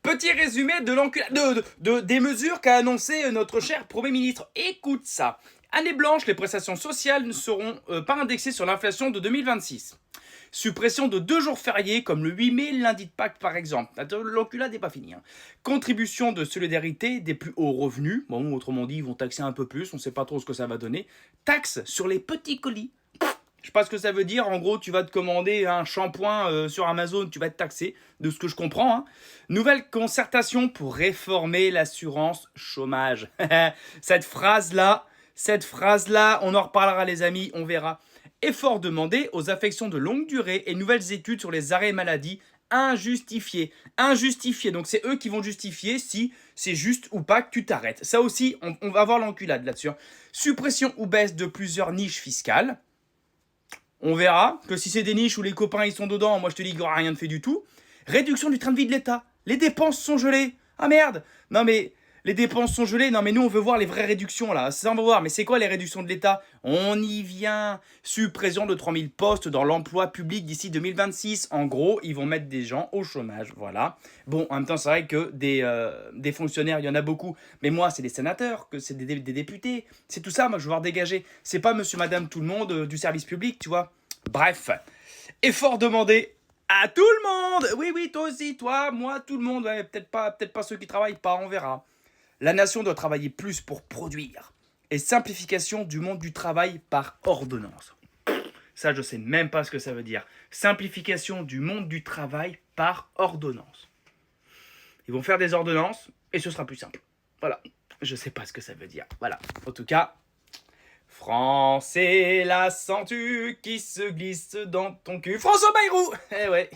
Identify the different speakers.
Speaker 1: Petit résumé des mesures qu'a annoncé notre cher Premier ministre. Écoute ça. Année blanche, les prestations sociales ne seront pas indexées sur l'inflation de 2026. Suppression de 2 jours fériés comme le 8 mai, lundi de Pâques par exemple. L'enculade n'est pas fini. Contribution de solidarité des plus hauts revenus. Bon, autrement dit, ils vont taxer un peu plus, on ne sait pas trop ce que ça va donner. Taxe sur les petits colis. Je sais pas ce que ça veut dire. En gros, tu vas te commander un shampoing sur Amazon, tu vas être taxé, de ce que je comprends. Nouvelle concertation pour réformer l'assurance chômage. Cette phrase-là, on en reparlera les amis, on verra. Effort demandé aux affections de longue durée et nouvelles études sur les arrêts maladie injustifiés. Injustifiés, donc c'est eux qui vont justifier si c'est juste ou pas que tu t'arrêtes. Ça aussi, on va avoir l'enculade là-dessus. Suppression ou baisse de plusieurs niches fiscales. On verra que si c'est des niches où les copains ils sont dedans, moi je te dis qu'il n'y aura rien de fait du tout. Réduction du train de vie de l'État. Les dépenses sont gelées. Ah merde. Non mais les dépenses sont gelées. Non mais nous on veut voir les vraies réductions là. Ça on va voir. Mais c'est quoi les réductions de l'État? On y vient. Suppression de 3000 postes dans l'emploi public d'ici 2026. En gros, ils vont mettre des gens au chômage. Voilà. Bon, en même temps c'est vrai que des fonctionnaires, il y en a beaucoup. Mais moi c'est des sénateurs, que c'est des députés. C'est tout ça, moi je veux voir dégager. C'est pas monsieur madame tout le monde du service public, tu vois. Bref. Effort demandé à tout le monde. Oui, oui, toi aussi, toi, moi, tout le monde. Ouais, peut-être pas ceux qui travaillent pas, on verra. La nation doit travailler plus pour produire. Et simplification du monde du travail par ordonnance. Ça, je sais même pas ce que ça veut dire. Simplification du monde du travail par ordonnance. Ils vont faire des ordonnances et ce sera plus simple. Voilà. Je sais pas ce que ça veut dire. Voilà. En tout cas, France, c'est la sens-tu qui se glisse dans ton cul. François Bayrou. Eh ouais.